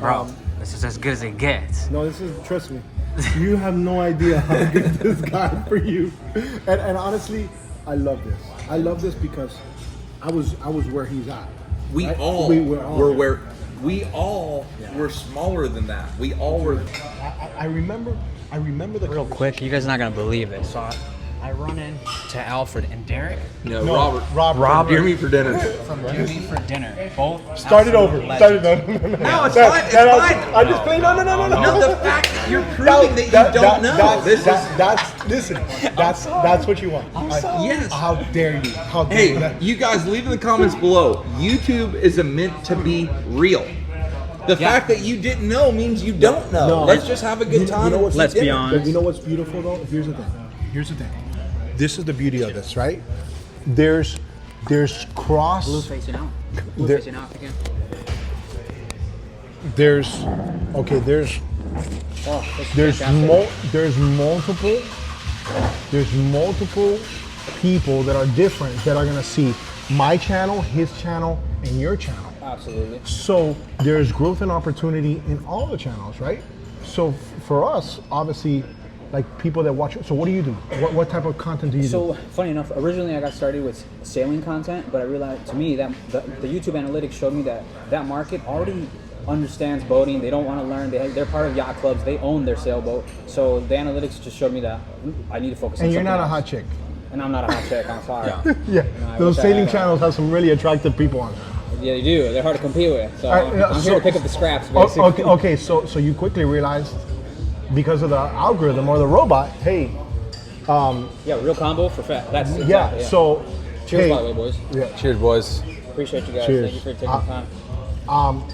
Bro, this is as good as it gets. No, this is, trust me, you have no idea how good this got for you. And honestly, I love this. I love this because I was where he's at. We right? all were where we all were smaller than that. We all were. I remember the Real quick, you guys are not gonna believe it. So I run into Alfred and Derek. No, Rob, Deer Meat for Dinner. From DeerMeatForDinner. Both Started over. absolute Started legends. over. No, it's fine. It's fine. I just played. No. No, the fact that you're proving that you don't know. That's what you want. Yes. How dare you? How dare you? Hey, you guys, leave in the comments below. YouTube is meant to be real. The fact that you didn't know means you don't know. No. Let's just have a good time. Let's be honest. You know what's beautiful though? Here's the thing. This is the beauty of this, right? There's cross. Blue facing out. Blue There- facing out again. There's multiple people that are different that are gonna see my channel, his channel, and your channel. Absolutely. So there's growth and opportunity in all the channels, right? So for us, obviously, like people that watch. So what do you do? What type of content do you do? So funny enough, originally I got started with sailing content, but I realized to me that the YouTube analytics showed me that market already understands boating. They don't want to learn. They're part of yacht clubs. They own their sailboat. So the analytics just showed me that I need to focus on and you're something not a else. hot chick. And I'm not a hot chick. I'm sorry. Yeah, I those wish I sailing had channels have some really attractive people on there. Yeah, they do. They're hard to compete with. So I'm so- here to pick up the scraps, basically. Okay. So you quickly realized because of the algorithm or the robot, hey, Yeah, real combo for fat. That's exactly, yeah. So cheers, hey, by the way, boys. yeah. Cheers, boys. Appreciate you guys. Cheers. Thank you for taking the time.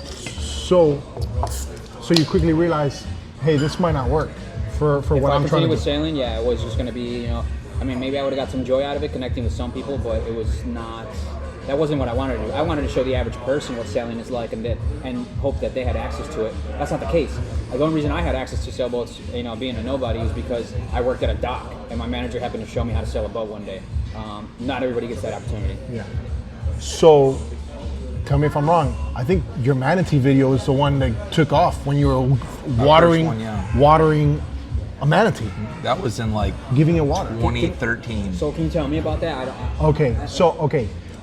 So you quickly realize, hey, this might not work for If what I I'm trying continued to with do. sailing, yeah, it was just going to be, I mean, maybe I would have got some joy out of it, connecting with some people, but it was not. That wasn't what I wanted to do. I wanted to show the average person what sailing is like and hope that they had access to it. That's not the case. The only reason I had access to sailboats, being a nobody, is because I worked at a dock and my manager happened to show me how to sail a boat one day. Not everybody gets that opportunity. Yeah. So tell me if I'm wrong. I think your manatee video is the one that took off when you were watering a manatee, That was in like giving it water. 2013. So can you tell me about that? Okay.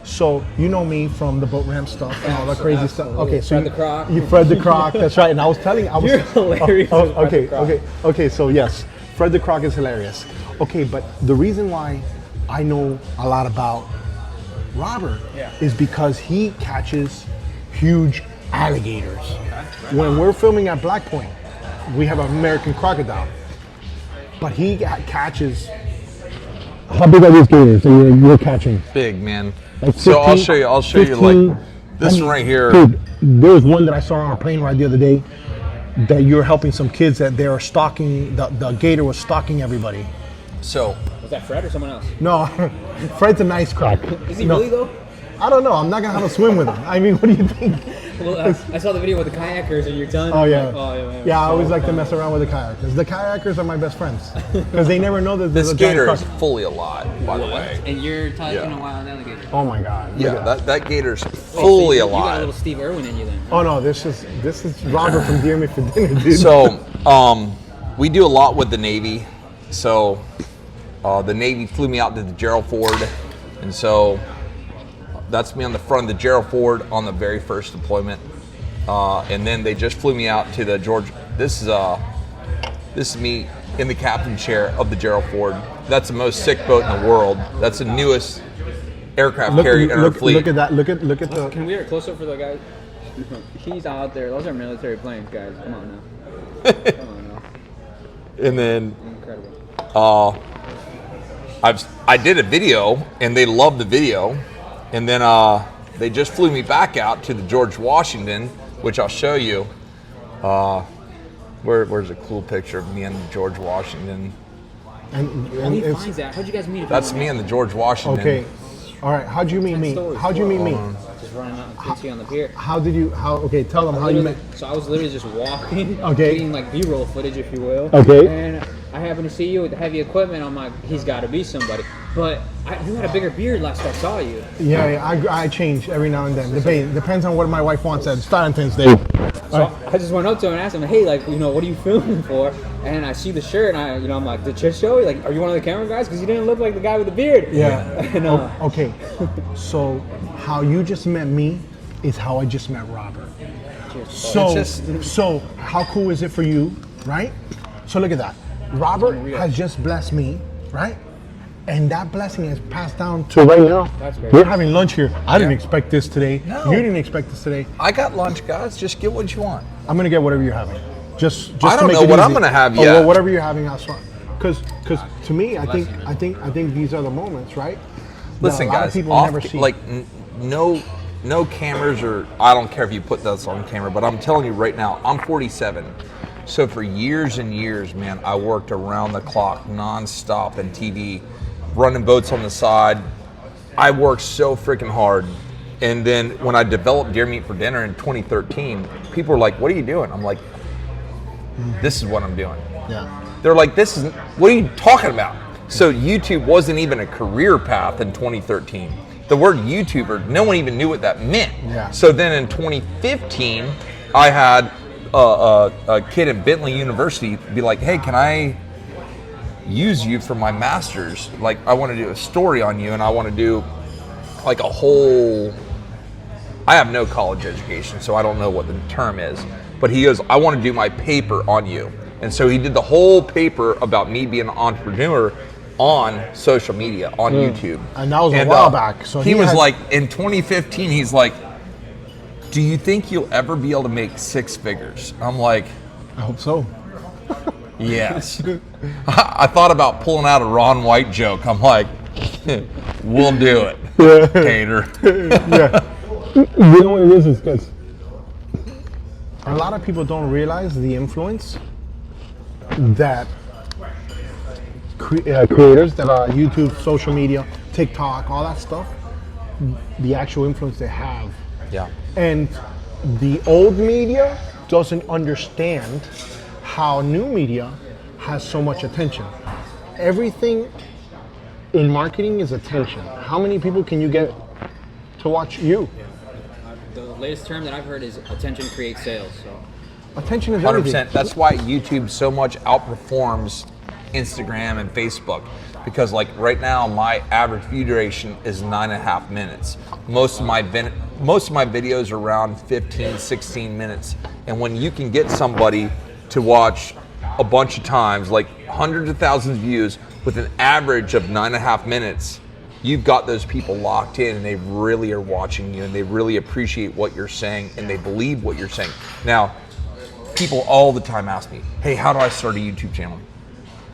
So you know me from the boat ramp stuff and all that crazy stuff. Okay, so Fred the Croc. You Fred the Croc. That's right. And I was You're hilarious with Fred the Croc. Okay. So yes, Fred the Croc is hilarious. Okay, but the reason why I know a lot about Robert is because he catches huge alligators. When we're filming at Black Point, we have an American crocodile, but he catches. How big are these gators that you're catching? Big, man. Like So I'll 15, show you like this one right here. Dude, there was one that I saw on a plane ride the other day that you're helping some kids that they were stalking, the gator was stalking everybody. So Was that Fred or someone else? No, Fred's a nice crack. Is he really though? I don't know. I'm not gonna have to swim with him. I mean, what do you think? Well, I saw the video with the kayakers and your ton. Oh yeah. Yeah, I So always like to funny. mess around with the kayakers. The kayakers are my best friends because they never know that there's this a giant gator is croc- fully alive, by the way. And you're touching Yeah. a wild alligator. Oh my God. look Yeah, at that gator's fully You got a little alive. Steve Irwin in you then. Oh no, this is Roger from DeerMeatForDinner, dude. So, we do a lot with the Navy. So, the Navy flew me out to the Gerald Ford, and so that's me on the front of the Gerald Ford on the very first deployment. And then they just flew me out to the George. This is me in the captain chair of the Gerald Ford. That's the most sick boat in the world. That's the newest aircraft carrier in our fleet. Look at that. Look at the. Can we get a close up for the guy? He's out there. Those are military planes, guys. Come on now. Come on now. And then Incredible. I did a video, and they loved the video. And then they just flew me back out to the George Washington, which I'll show you. Where's a cool picture of me and George Washington? And He it's, finds that. How'd you guys meet? if That's you me and the George Washington. okay. All right. How'd you meet me? stories. How'd you meet me? Just running out and pinching on the pier. How did you? Okay, tell them how you met. So I was literally just walking, Okay. getting like B-roll footage, if you will. Okay. And I happened to see you with the heavy equipment. I'm like, he's got to be somebody. But you had a bigger beard last I saw you. Yeah, I change every now and then. Depends on what my wife wants at Valentine's Day. So I just went up to him and asked him, hey, like, you know, what are you filming for? And I see the shirt, and I'm like, TheChitShow? Like, are you one of the camera guys? Because you didn't look like the guy with the beard. Yeah. And, Okay. So how you just met me is how I just met Robert. So how cool is it for you, right? So look at that. Robert has just blessed me, right? And that blessing is passed down to right now. That's great. We're having lunch here. I didn't expect this today. No. You didn't expect this today. I got lunch, guys. Just get what you want. I'm gonna get whatever you're having. Just I to don't make know it what easy. I'm gonna have Oh, yet. well, whatever you're having, that's fine. Because to me, I think these are the moments, right? Listen, that a lot guys. of people Off, never see. like no cameras, or I don't care if you put this on camera, but I'm telling you right now, I'm 47. So for years and years, man, I worked around the clock, nonstop in TV, running boats on the side. I worked so freaking hard. And then when I developed DeerMeatForDinner in 2013, people were like, what are you doing? I'm like, this is what I'm doing. Yeah. They're like, what are you talking about? So YouTube wasn't even a career path in 2013. The word YouTuber, no one even knew what that meant. Yeah. So then in 2015, I had a kid at Bentley University be like, hey, can I use you for my master's? Like, I want to do a story on you, and I want to do like a whole, I have no college education, so I don't know what the term is, but he goes, I want to do my paper on you. And so he did the whole paper about me being an entrepreneur on social media, on YouTube. And that was a while back. So he was had- like, in 2015, he's like, do you think you'll ever be able to make 6 figures? I'm like, I hope so. yes. I thought about pulling out a Ron White joke. I'm like, we'll do it, Tater. Yeah. You know what it is because a lot of people don't realize the influence that creators that are YouTube, social media, TikTok, all that stuff, the actual influence they have. Yeah. And the old media doesn't understand how new media has so much attention. Everything in marketing is attention. How many people can you get to watch you? The latest term that I've heard is attention creates sales. So Attention is everything. 100%. That's why YouTube so much outperforms Instagram and Facebook, because like right now my average view duration is 9.5 minutes. Most of my videos are around 15, 16 minutes. And when you can get somebody to watch a bunch of times, like hundreds of thousands of views with an average of 9.5 minutes, you've got those people locked in, and they really are watching you, and they really appreciate what you're saying, and they believe what you're saying. Now, people all the time ask me, hey, how do I start a YouTube channel?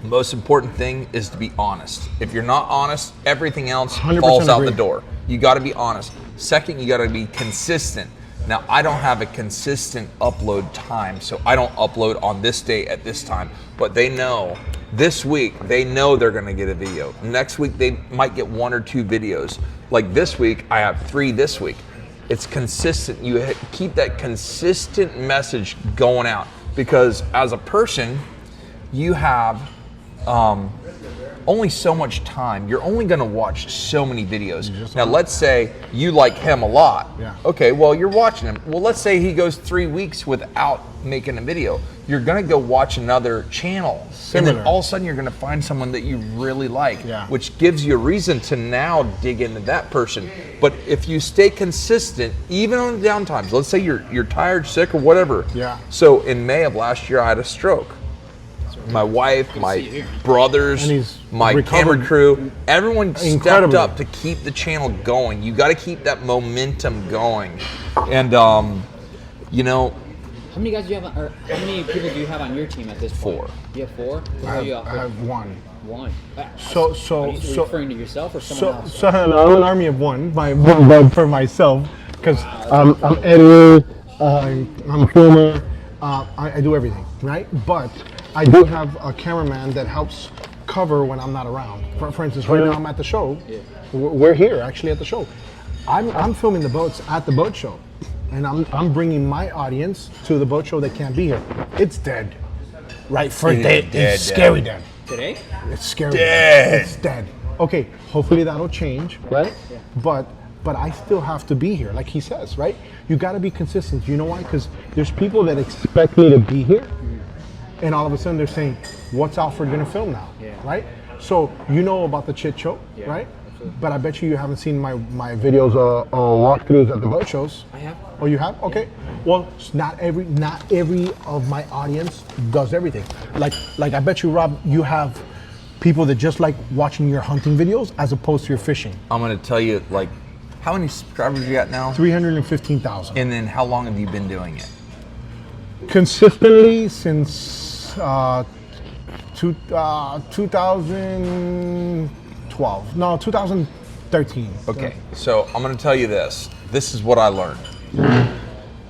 The most important thing is to be honest. If you're not honest, everything else 100% falls out agree. the door. You gotta be honest. Second, you gotta be consistent. Now, I don't have a consistent upload time, so I don't upload on this day at this time, but they know this week, they know they're gonna get a video. Next week, they might get 1 or 2 videos. Like this week, I have 3 this week. It's consistent. You keep that consistent message going out, because as a person, you have only so much time. You're only going to watch so many videos. Now, let's say you like him a lot. Yeah. Okay, well, you're watching him. Well, let's say he goes 3 weeks without making a video. You're going to go watch another channel. And then Similar. all of a sudden, you're going to find someone that you really like, Yeah. which gives you a reason to now dig into that person. But if you stay consistent, even on the down times, let's say you're tired, sick, or whatever. Yeah. So in May of last year, I had a stroke. My wife, my brothers, And he's my recovered camera crew, everyone stepped incredibly. up to keep the channel going. You got to keep that momentum going. And, you know, how many guys do you have? Or how many people do you have on your team at this point? 4. You have 4. Who I are you off have, I have one. One. So- Are you referring to yourself or someone else? So I'm an army of one for myself, because I'm editor, I'm a filmer, I do everything, right? But I do have a cameraman that helps cover when I'm not around. For instance, right now I'm at the show. Yeah. We're here actually at the show. I'm filming the boats at the boat show, and I'm bringing my audience to the boat show that can't be here. It's dead, right? For It is dead. dead, It's scary dead. Today? It's scary. Dead. It's dead. Okay, hopefully that'll change, right? Yeah. But but I still have to be here, like he says, right? You got to be consistent. You know why? Because there's people that expect me to be here, and all of a sudden they're saying, "What's Alfred gonna film now?" Yeah. Right? So you know about the Chit Show, Yeah, right? absolutely. But I bet you haven't seen my videos, walkthroughs at the boat shows. I have. Oh, you have? Okay. Well, not every of my audience does everything. Like I bet you, Rob, you have people that just like watching your hunting videos as opposed to your fishing. I'm gonna tell you, like, how many subscribers you got now? 315,000. And then how long have you been doing it? Consistently since 2012. No, 2013. Okay, so I'm gonna tell you this. This is what I learned.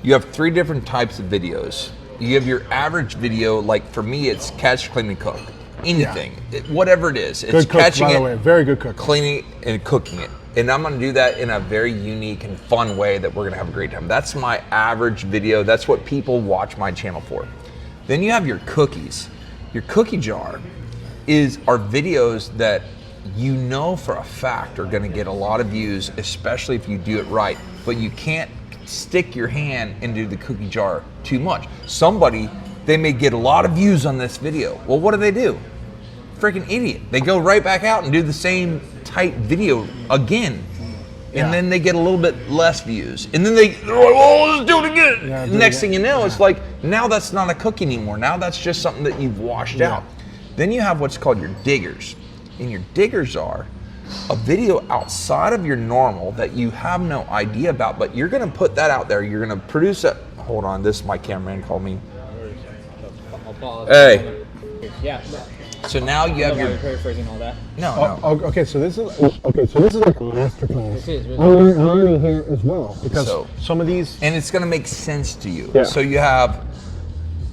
You have 3 different types of videos. You have your average video, like for me, it's catch, clean, and cook. Anything, whatever it is. It's Good cook, catching by the it, way. Very good cook. cleaning it, and cooking it. And I'm gonna do that in a very unique and fun way that we're gonna have a great time. That's my average video. That's what people watch my channel for. Then you have your cookies. Your cookie jar are videos that you know for a fact are gonna get a lot of views, especially if you do it right. But you can't stick your hand into the cookie jar too much. They may get a lot of views on this video. Well, what do? Freaking idiot. They go right back out and do the same type video again. Yeah. And then they get a little bit less views. And then they're like, oh, let's do it again. Yeah, Next thing you know, it's like, now that's not a cookie anymore. Now that's just something that you've washed out. Then you have what's called your diggers. And your diggers are a video outside of your normal that you have no idea about, but you're gonna put that out there. You're gonna produce it. Hold on, this is my cameraman called me. Hey. Yeah. So now you have your, paraphrasing all that. no. Okay, so this is like a master class. This is. I'm learning here as well because So- some of these. And it's gonna make sense to you. Yeah. So you have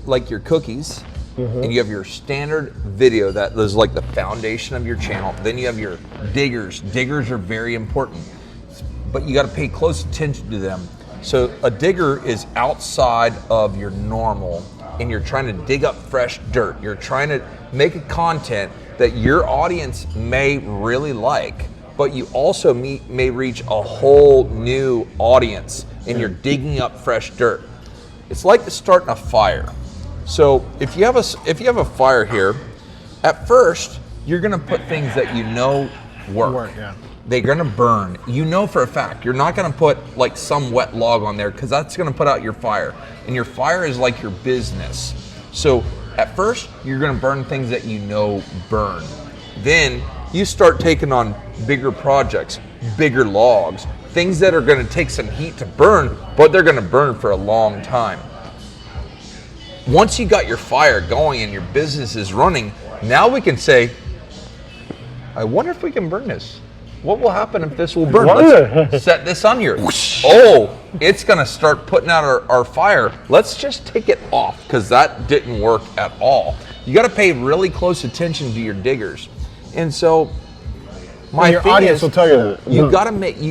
like your cookies, and you have your standard video that is like the foundation of your channel. Then you have your diggers. Diggers are very important, but you gotta pay close attention to them. So a digger is outside of your normal, and you're trying to dig up fresh dirt. You're trying to make a content that your audience may really like, but you also may reach a whole new audience, and you're digging up fresh dirt. It's like starting a fire. So if you have a fire here, at first you're gonna put things that you know work. Yeah. They're gonna burn. You know for a fact. You're not gonna put like some wet log on there because that's gonna put out your fire. And your fire is like your business. So at first, you're gonna burn things that you know burn. Then you start taking on bigger projects, bigger logs, things that are gonna take some heat to burn, but they're gonna burn for a long time. Once you got your fire going and your business is running, now we can say, I wonder if we can burn this. What will happen if this will burn? Let's set this on here. Oh, it's gonna start putting out our fire. Let's just take it off because that didn't work at all. You gotta pay really close attention to your diggers. And so Your audience will tell you that. you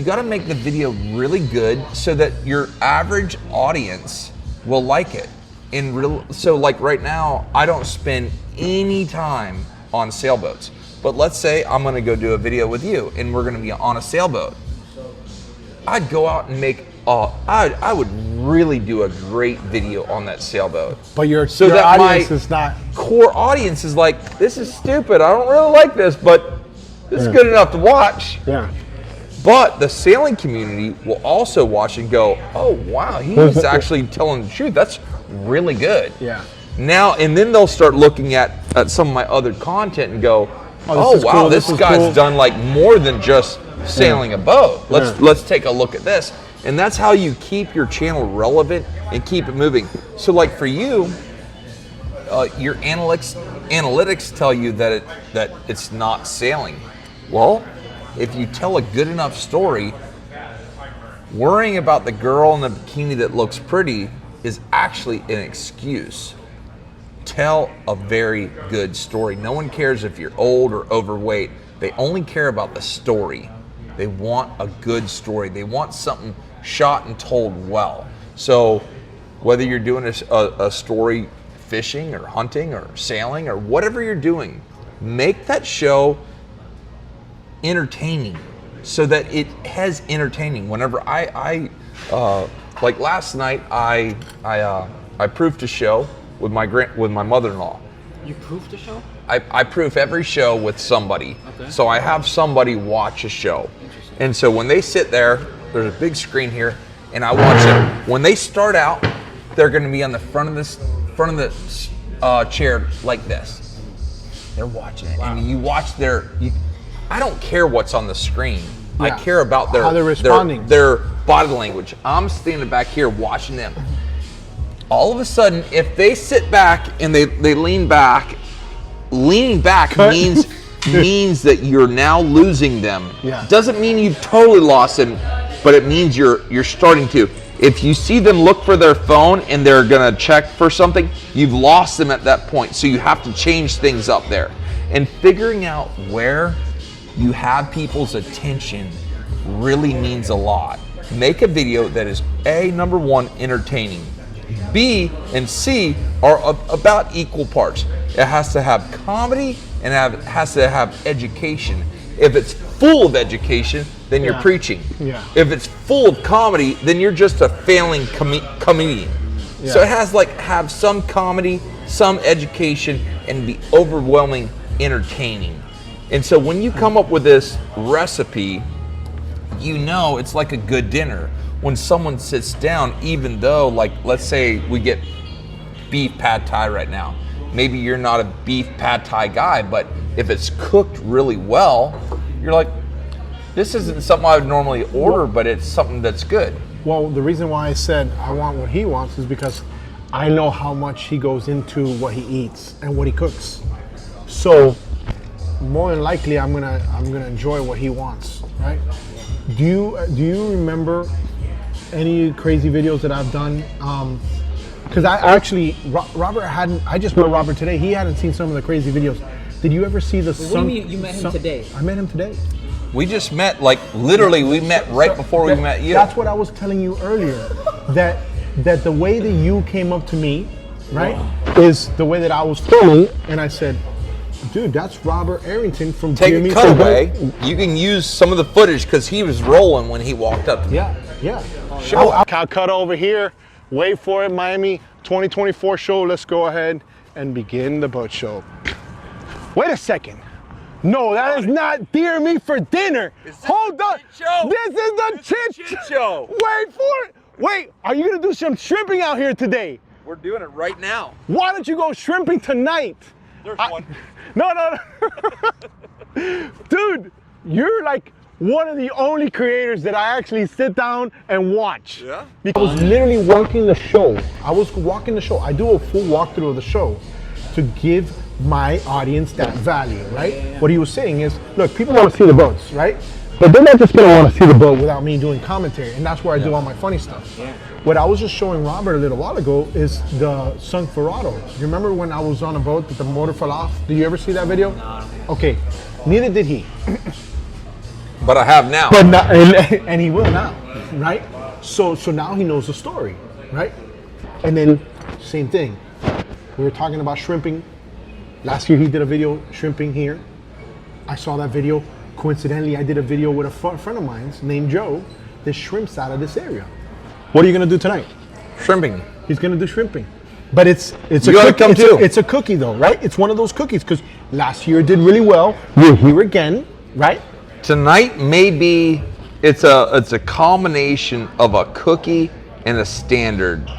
gotta make the video really good so that your average audience will like it. So like right now, I don't spend any time on sailboats. But let's say I'm gonna go do a video with you and we're gonna be on a sailboat. I'd go out and I would really do a great video on that sailboat. But your that audience my is not. core audience is like, this is stupid, I don't really like this, but it's good enough to watch. Yeah. But the sailing community will also watch and go, oh wow, he's actually telling the truth. That's really good. Yeah. Now, and then they'll start looking at some of my other content and go, Oh, this is wow, cool, this this is guy's cool." done like more than just sailing a boat. Let's take a look at this. And that's how you keep your channel relevant and keep it moving. So like for you, your analytics tell you that it's not sailing. Well, if you tell a good enough story, worrying about the girl in the bikini that looks pretty is actually an excuse. Tell a very good story. No one cares if you're old or overweight. They only care about the story. They want a good story. They want something shot and told well. So whether you're doing a story fishing or hunting or sailing or whatever you're doing, make that show entertaining. so that it has entertaining. Whenever I like last night, I proofed a show with my mother-in-law. You proofed the show? I proof every show with somebody. Okay. So I have somebody watch a show. And so when they sit there, there's a big screen here, and I watch them. When they start out, they're going to be on the front of the chair like this. They're watching it, and you watch I don't care what's on the screen. Yeah. I care about how they're responding. their body language. I'm standing back here watching them. All of a sudden, if they sit back and they lean back, leaning back means that you're now losing them. Yeah. Doesn't mean you've totally lost them, but it means you're starting to. If you see them look for their phone and they're gonna check for something, you've lost them at that point. So you have to change things up there. And figuring out where you have people's attention really means a lot. Make a video that is number one, entertaining. B and C are about equal parts. It has to have comedy and it has to have education. If it's full of education, then you're preaching. Yeah. If it's full of comedy, then you're just a failing comedian. Yeah. So it has have some comedy, some education, and be overwhelming entertaining. And so when you come up with this recipe, it's like a good dinner. When someone sits down, even though, let's say we get beef pad thai right now. Maybe you're not a beef pad thai guy, but if it's cooked really well, you're like, this isn't something I would normally order, but it's something that's good. Well, the reason why I said I want what he wants is because I know how much he goes into what he eats and what he cooks. So more than likely, I'm gonna enjoy what he wants, right? Do you remember any crazy videos that I've done? Because Robert hadn't. I just met Robert today. He hadn't seen some of the crazy videos. Did you ever see the? What do you mean you met him today? I met him today. We just met, literally, we met right before we met you. That's what I was telling you earlier. That the way that you came up to me, right, is the way that I was filming, and I said, dude, that's Robert Arrington from Take a DeerMeatForDinner. cutaway. You can use some of the footage because he was rolling when he walked up to me. Yeah. Show. I'll cut over here. Wait for it, Miami 2024 show. Let's go ahead and begin the boat show. Wait a second. No, that is not Deer Meat for Dinner. Hold on. This is the Chit Show. Wait for it. Wait, are you gonna do some shrimping out here today? We're doing it right now. Why don't you go shrimping tonight? There's one. No. Dude, you're like one of the only creators that I actually sit down and watch. Yeah? Because I was literally walking the show. I do a full walkthrough of the show to give my audience that value, right? Yeah. What he was saying is, look, people want to see the boats, right? But they're not just going to want to see the boat without me doing commentary, and that's where I do all my funny stuff. Yeah. What I was just showing Robert a little while ago is the sunk Ferrado. You remember when I was on a boat that the motor fell off? Did you ever see that video? No. Okay, neither did he. But I have now. But not, and he will now, right? So now he knows the story, right? And then same thing. We were talking about shrimping. Last year he did a video shrimping here. I saw that video. Coincidentally, I did a video with a friend of mine named Joe that shrimps out of this area. What are you gonna do tonight? Shrimping. He's gonna do shrimping. But it's you gotta come too. It's a cookie though, right? It's one of those cookies because last year it did really well. We're here again, right? Tonight maybe it's a combination of a cookie and a standard.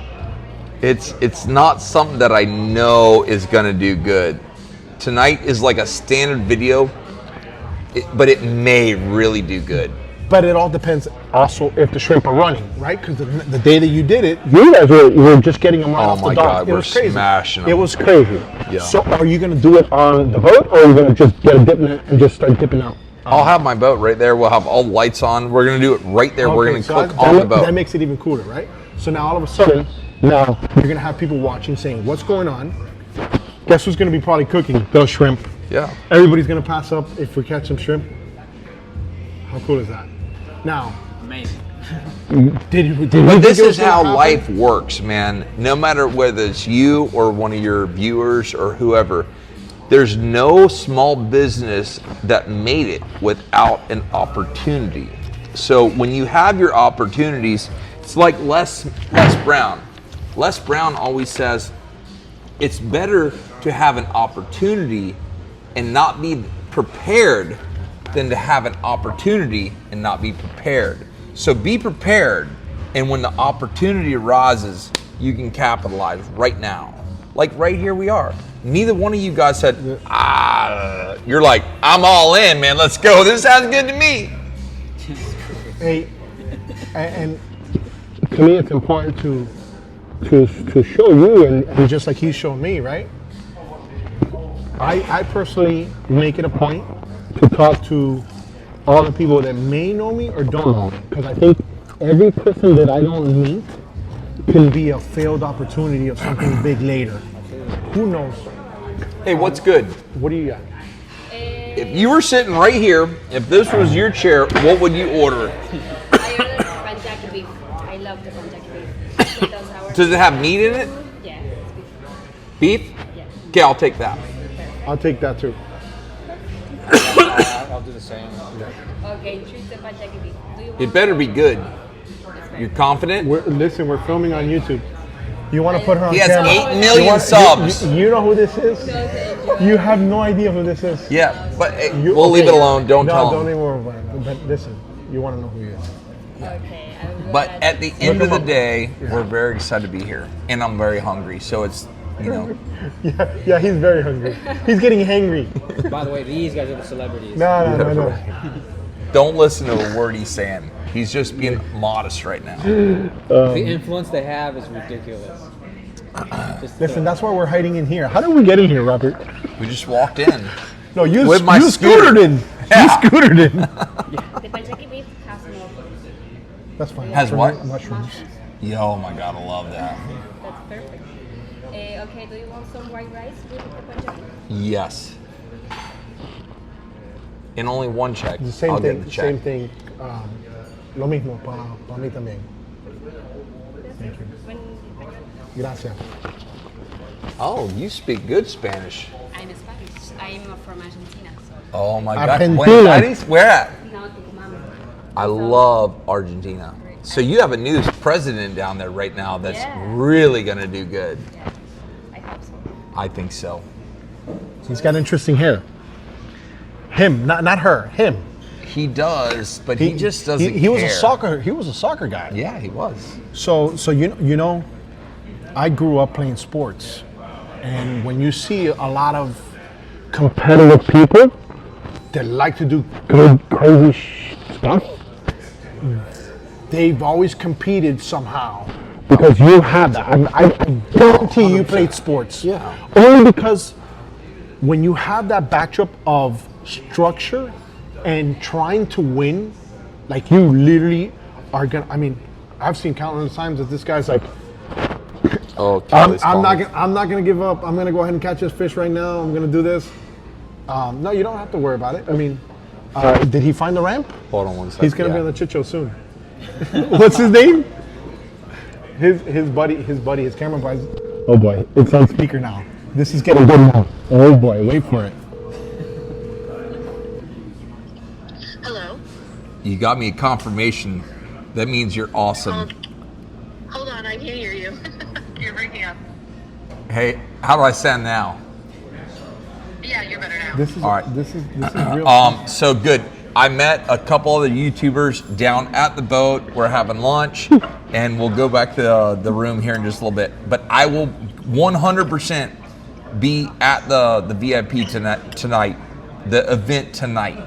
It's not something that I know is gonna do good. Tonight is like a standard video, but it may really do good. But it all depends also if the shrimp are running, right? Because the day that you did it, you guys were just getting them right off the dock. God, we're smashing them. It was crazy. Yeah. So are you going to do it on the boat, or are you going to just get a dip net and just start dipping out? I'll have my boat right there. We'll have all the lights on. We're going to do it right there. We're going to cook on the boat. That makes it even cooler, right? So now all of a sudden, now you're going to have people watching saying, what's going on? Guess who's going to be probably cooking? Those shrimp. Yeah. Everybody's going to pass up if we catch some shrimp. How cool is that? Now, amazing. But this is how life works, man. No matter whether it's you or one of your viewers or whoever, there's no small business that made it without an opportunity. So when you have your opportunities, it's like Les Brown. Les Brown always says, it's better to have an opportunity and not be prepared than to have an opportunity and not be prepared. So be prepared, and when the opportunity arises, you can capitalize right now. Like right here we are. Neither one of you guys said, you're like, I'm all in, man, let's go. This sounds good to me. Hey, and to me it's important to show you, and just like he's shown me, right? I personally make it a point to talk to all the people that may know me or don't know me, because I think every person that I don't meet can be a failed opportunity of something big later. Who knows? Hey, what's good? What do you got? If you were sitting right here, if this was your chair, what would you order? I ordered pancake beef. I love the pancake beef. Does it have meat in it? Yeah, it's beef. Beef? Yeah. Okay, I'll take that. I'll take that too. I'll do the same. Okay, choose the pancake beef. Do you want It better be good. You're confident? Listen, we're filming on YouTube. You want to put her on He has camera? 8 million subs. You know who this is? You have no idea who this is. Yeah, but we'll leave it alone. Don't tell don't him. even worry about it. But listen, you want to know who he is. Okay. I will But add- at the end of the day, we're very excited to be here, and I'm very hungry. So it's, Yeah, he's very hungry. He's getting hangry. By the way, these guys are the celebrities. No. don't listen to a word he's saying. He's just being modest right now. The influence they have is ridiculous. Listen, that's why we're hiding in here. How did we get in here, Robert? We just walked in. No, you With my scooter. scootered in. Yeah. You scootered in. The pancake beef has no. That's fine. Has what? Mushrooms. Yo, oh my God, I love that. That's perfect. Okay, do you want some white rice with the pancake? Yes. And only one check. The same I'll thing. get the check. Same thing. Lo mismo para mí también. Thank you. Gracias. Oh, you speak good Spanish. I'm Spanish. I'm from Argentina. So. Oh my God. Argentina. Buenos Aires? Where at? No, Tucumán. I love Argentina. So you have a new president down there right now that's Yeah. really going to do good. Yeah, I hope so. I think so. He's got interesting hair. Him, not her. Him. He does, but he just doesn't He was care. He was a soccer guy. Yeah, he was. So you know, I grew up playing sports, and when you see a lot of competitive people that like to do crazy stuff, they've always competed somehow. Because you have that. I guarantee you played sports. Yeah. Only because when you have that backdrop of structure and trying to win, like you literally are gonna. I mean, I've seen countless times that this guy's like, Oh, I'm not gonna give up. I'm gonna go ahead and catch this fish right now. I'm gonna do this. No, you don't have to worry about it. I mean, did he find the ramp? Hold on one second. He's gonna be on the TheChitShow soon. What's his name? His buddy, his camera buddy. Oh boy, it's on speaker now. This is getting good now. Oh boy, wait for it. Hello. You got me a confirmation. That means you're awesome. Hold on, I can't hear you. You're breaking up. Hey, how do I sound now? Yeah, you're better now. This is All right. This is real. So good. I met a couple other YouTubers down at the boat. We're having lunch, and we'll go back to the room here in just a little bit. But I will 100% be at the VIP tonight, the event tonight.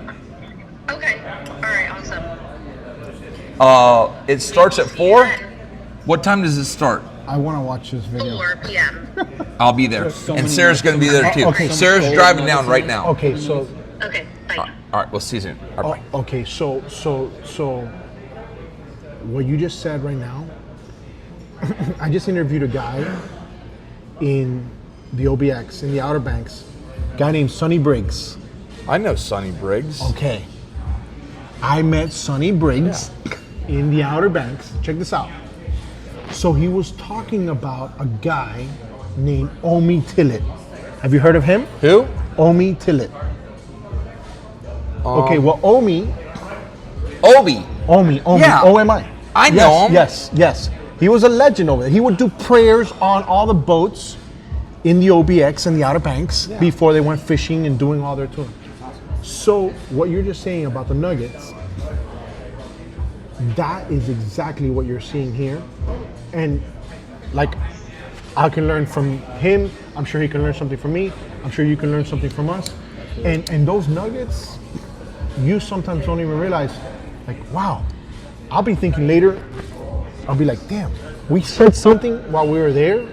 Okay. All right. Awesome. It starts at 4. What time does it start? I want to watch this video. 4 p.m. I'll be there, so and many Sarah's going to be there too. Okay. Sarah's driving down right now. Okay, so Okay. Bye. All right, we'll see you soon. All right, bye. okay, so what you just said right now. I just interviewed a guy in the OBX in the Outer Banks, a guy named Sonny Briggs. I know Sonny Briggs. Okay, I met Sonny Briggs in the Outer Banks. Check this out. So he was talking about a guy named Omi Tillett. Have you heard of him? Who? Omi Tillit. Okay, well, Omi, Obi. Yeah. O-M-I. I Yes, know him. Yes. He was a legend over there. He would do prayers on all the boats in the OBX and the Outer Banks before they went fishing and doing all their touring. So what you're just saying about the nuggets, that is exactly what you're seeing here. And like, I can learn from him. I'm sure he can learn something from me. I'm sure you can learn something from us. And those nuggets, you sometimes don't even realize, like, wow, I'll be thinking later, I'll be like, damn, we said something while we were there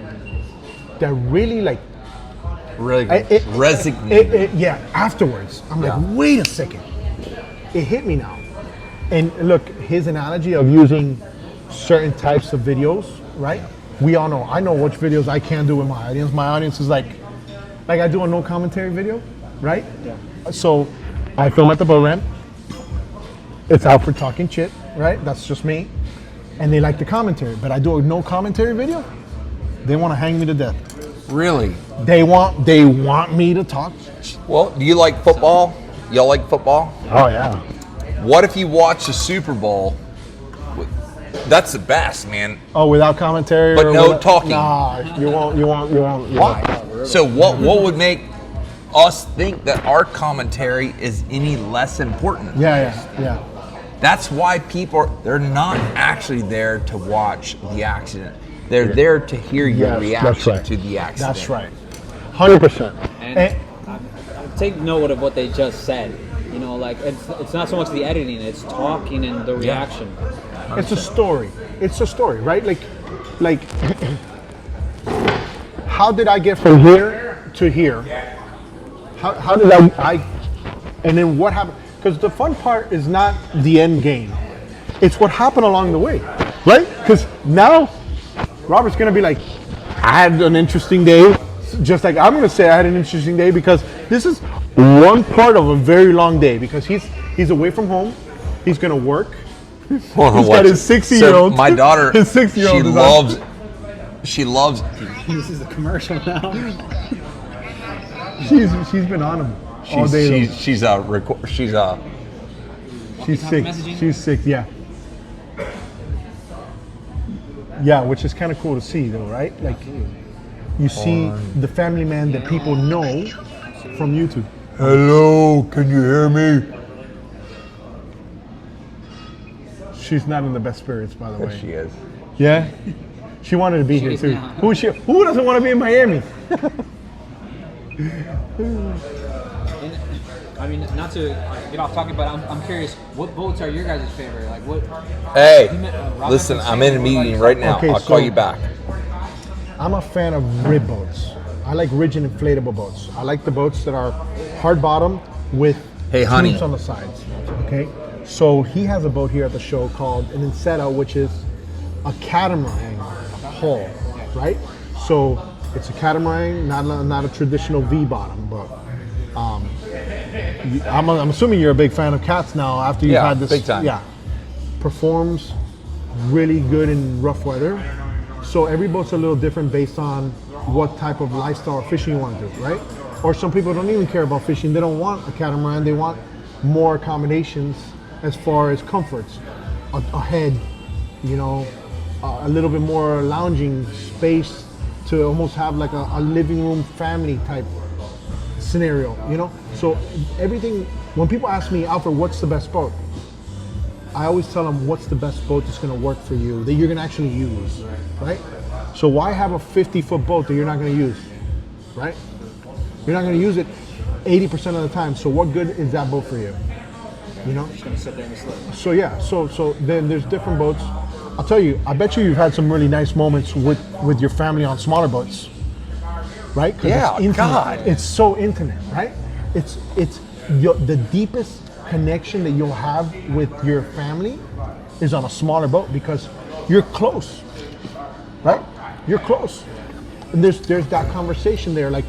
that really like, Really resonated. yeah, afterwards. I'm like, wait a second. It hit me now. And look, his analogy of using certain types of videos, right? We all know, I know which videos I can do with my audience. My audience is like I do a no commentary video, right? Yeah. So I film at the boat ramp. It's Alfred talking shit, right? That's just me. And they like the commentary, but I do a no commentary video. They want to hang me to death. Really? They want me to talk. Well, do you like football? Y'all like football? Oh yeah. What if you watch the Super Bowl? That's the best, man. Oh, without commentary? But or no without, talking. Nah, you won't. Why? So what would make us think that our commentary is any less important? Yeah. That's why they're not actually there to watch the accident. They're there to hear your reaction to the accident. That's right. 100%. And take note of what they just said. You know, like it's not so much the editing, it's talking and the reaction. It's a story. It's a story, right? Like how did I get from here to here? How did I and then what happened? Because the fun part is not the end game. It's what happened along the way, right? Because now Robert's gonna be like, I had an interesting day. Just like I'm gonna say I had an interesting day because this is one part of a very long day because he's away from home. He's gonna work. He's got his 60-year-old. So my daughter, his 6-year-old. She loves. This is a commercial now. She's been on him all day. She's sick. Messaging? She's sick. Yeah. Yeah, which is kind of cool to see, though, right? Like, you see the family man that people know from YouTube. Hello, can you hear me? She's not in the best spirits, by the way. She is. Yeah? She wanted to be here, too. now. Who doesn't want to be in Miami? And, I mean, not to get off talking, but I'm curious, what boats are your guys' favorite? Like what? Hey, Rob listen, Memphis I'm in a saying meeting everybody's- right now. Okay, I'll call so- you back. I'm a fan of rib boats. I like rigid inflatable boats. I like the boats that are hard bottom with honey. tubes on the sides. Okay, so he has a boat here at the show called an Insetto, which is a catamaran hull, right? So it's a catamaran, not a traditional V bottom, but I'm assuming you're a big fan of cats now after you've had this. Big time. Yeah, performs really good in rough weather. So every boat's a little different based on what type of lifestyle or fishing you want to do, right? Or some people don't even care about fishing. They don't want a catamaran. They want more accommodations as far as comforts. A head, you know, a little bit more lounging space to almost have like a living room family type scenario, you know? So everything, when people ask me, Alfred, what's the best boat? I always tell them what's the best boat that's gonna work for you, that you're gonna actually use, right? So why have a 50-foot boat that you're not gonna use, right? You're not gonna use it 80% of the time, so what good is that boat for you? You know? Just gonna sit there and slip. So yeah, so then there's different boats. I'll tell you, I bet you've had some really nice moments with your family on smaller boats, right? 'Cause Yeah, it's intimate. God. It's so intimate, right? It's the deepest connection that you'll have with your family is on a smaller boat because you're close, right? You're close, and there's that conversation there. Like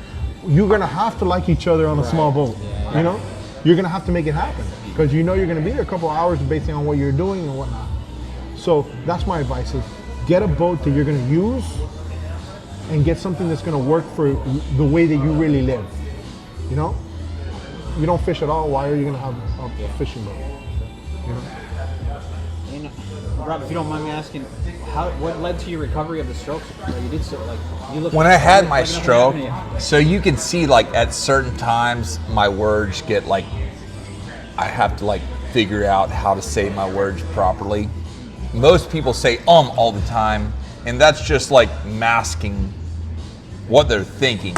you're gonna have to like each other on a small boat, you know. You're gonna have to make it happen because you know you're gonna be there a couple of hours based on what you're doing and whatnot. So that's my advice: is get a boat that you're gonna use, and get something that's gonna work for the way that you really live. You know, you don't fish at all. Why are you gonna have a fishing boat? You know. And, Rob, if you don't mind me asking, what led to your recovery of the stroke? You did so like you look. When I had my like nothing stroke, happened to you. so you can see like at certain times my words get like, I have to like figure out how to say my words properly. Most people say all the time, and that's just like masking what they're thinking.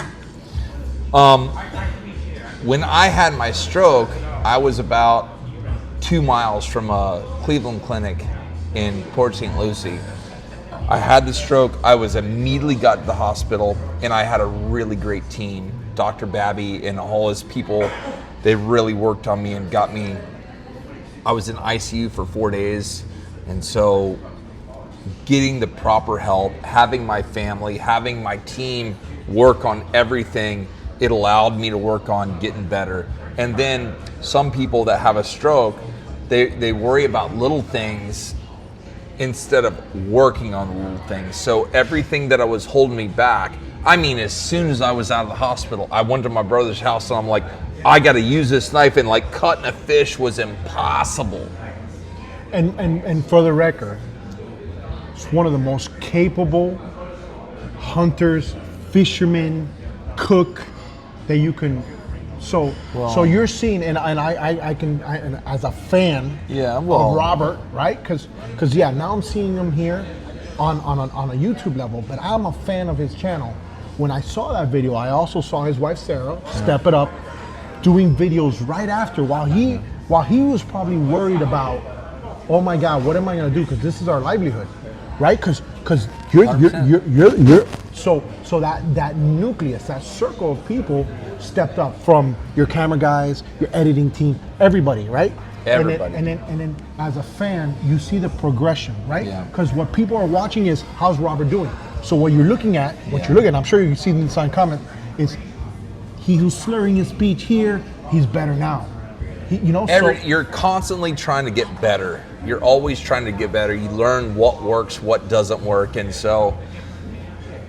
When I had my stroke, I was about 2 miles from a Cleveland clinic in Port St. Lucie. I had the stroke. I was immediately got to the hospital, and I had a really great team. Dr. Babby and all his people, they really worked on me and got me. I was in ICU for 4 days, and so getting the proper help, having my family, having my team work on everything, it allowed me to work on getting better. And then some people that have a stroke, they worry about little things instead of working on the little things. So everything that was holding me back, I mean, as soon as I was out of the hospital, I went to my brother's house and I'm like, I got to use this knife, and like cutting a fish was impossible. And for the record, it's one of the most capable hunters, fishermen, cook that you can. So you're seeing, and I can as a fan of Robert, right? Because now I'm seeing him here on a YouTube level, but I'm a fan of his channel. When I saw that video, I also saw his wife Sarah step it up, doing videos right after while he was probably worried about, oh my God, what am I gonna do? Because this is our livelihood, right? Because you're so that nucleus, that circle of people stepped up, from your camera guys, your editing team, everybody, right? Everybody. And then as a fan, you see the progression, right? Yeah. Because what people are watching is, how's Robert doing? So what you're looking at, I'm sure you can see in the side comment, is he who's slurring his speech here, he's better now. You're constantly trying to get better. You're always trying to get better. You learn what works, what doesn't work, and so.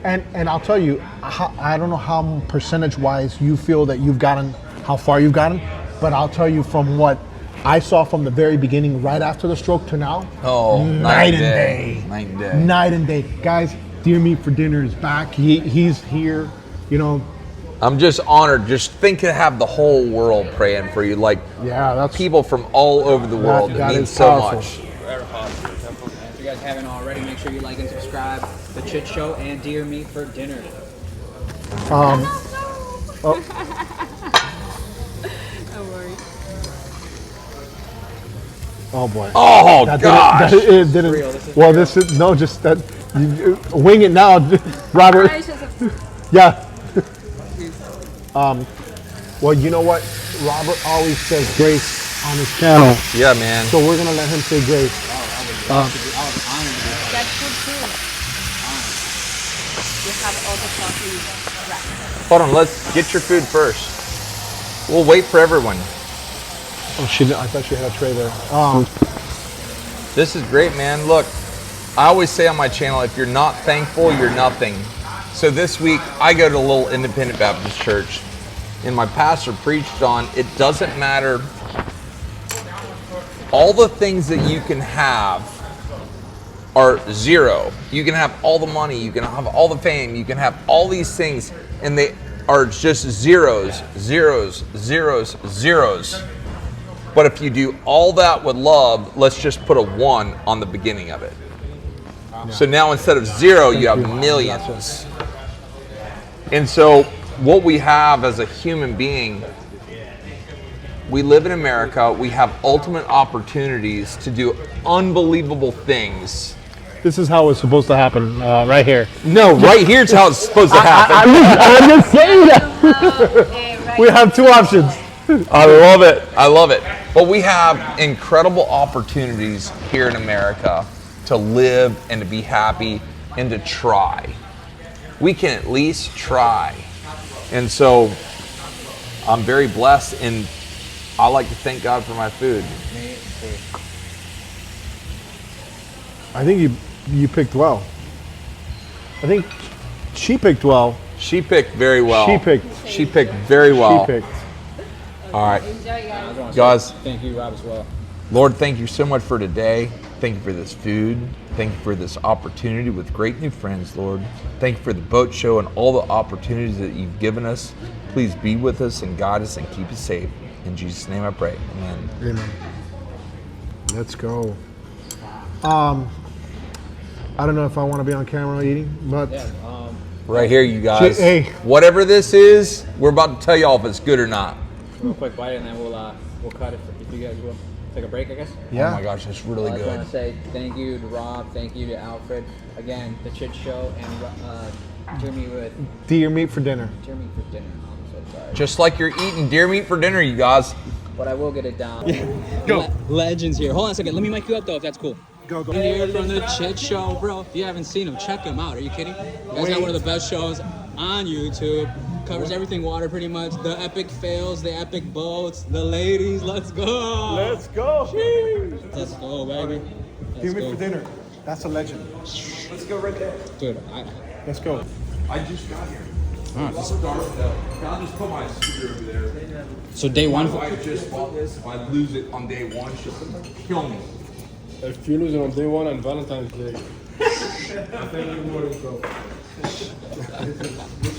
And I'll tell you, I don't know how percentage-wise you feel that you've gotten, how far you've gotten, but I'll tell you from what I saw from the very beginning, right after the stroke to now. Oh, night and day. Night and day. Night and day. Guys, Deer Meat for Dinner is back. He's here, you know. I'm just honored. Just think to have the whole world praying for you, like that's people from all over the world. that It means is so powerful. much. If you guys haven't already, make sure you like and subscribe. The Chit Show and Deer Meat for Dinner. Don't worry. Oh boy. Oh That gosh! didn't. Real, this is Well, real. this is no, just that. Wing it now, Robert. Yeah. Well, you know what? Robert always says grace on his channel, Yeah, man. so we're gonna let him say grace. That's good too. You have all the sauces right. Hold on. Let's get your food first. We'll wait for everyone. Oh, I thought she had a tray there. This is great, man. Look, I always say on my channel, if you're not thankful, you're nothing. So this week, I go to a little independent Baptist church, and my pastor preached on, it doesn't matter, all the things that you can have are zero. You can have all the money, you can have all the fame, you can have all these things, and they are just zeros, zeros, zeros, zeros. But if you do all that with love, let's just put a 1 on the beginning of it. So now instead of 0, you have millions. And so what we have as a human being, we live in America, we have ultimate opportunities to do unbelievable things. This is how it's supposed to happen, right here. No, right here's how it's supposed to happen. I'm just saying that. We have 2 options. I love it. I love it. But we have incredible opportunities here in America to live and to be happy and to try. We can at least try. And so I'm very blessed, and I like to thank God for my food. I think you picked well. I think she picked well. She picked very well. She picked. She picked very well. She picked. All right. Enjoy, guys. Guys. Thank you, Rob, as well. Lord, thank you so much for today. Thank you for this food. Thank you for this opportunity with great new friends, Lord. Thank you for the boat show and all the opportunities that you've given us. Please be with us and guide us and keep us safe. In Jesus' name I pray. Amen. Amen. Let's go. I don't know if I want to be on camera eating, but Right here, you guys. Hey. Whatever this is, we're about to tell y'all if it's good or not. Real quick bite, and then we'll cut it if you guys will. Take a break, I guess. yeah. Oh my gosh, it's really I just good. want to say thank you to Rob, thank you to Alfred. Again, The Chit Show and Deer meat for dinner. DeerMeatforDinner. I'm so sorry. Just like you're eating deer meat for dinner, you guys. But I will get it down. Go. Legends here. Hold on a second. Let me mic you up though, if that's cool. Go. Here from The Chit Show, bro. If you haven't seen him, check him out. Are you kidding? You guys got one of the best shows on YouTube. Covers everything water pretty much. The epic fails, the epic boats, the ladies. Let's go. Let's go. Let's go, baby. Deer Let's meat for go. dinner. That's a legend. Let's go right there. Dude, Let's go. I just got here. It's dark though. I'll just put my scooter over there. so day one. My wife just bought this. If I lose it on day one, she'll kill me. If you lose it on day one on Valentine's Day, I think you're more than so.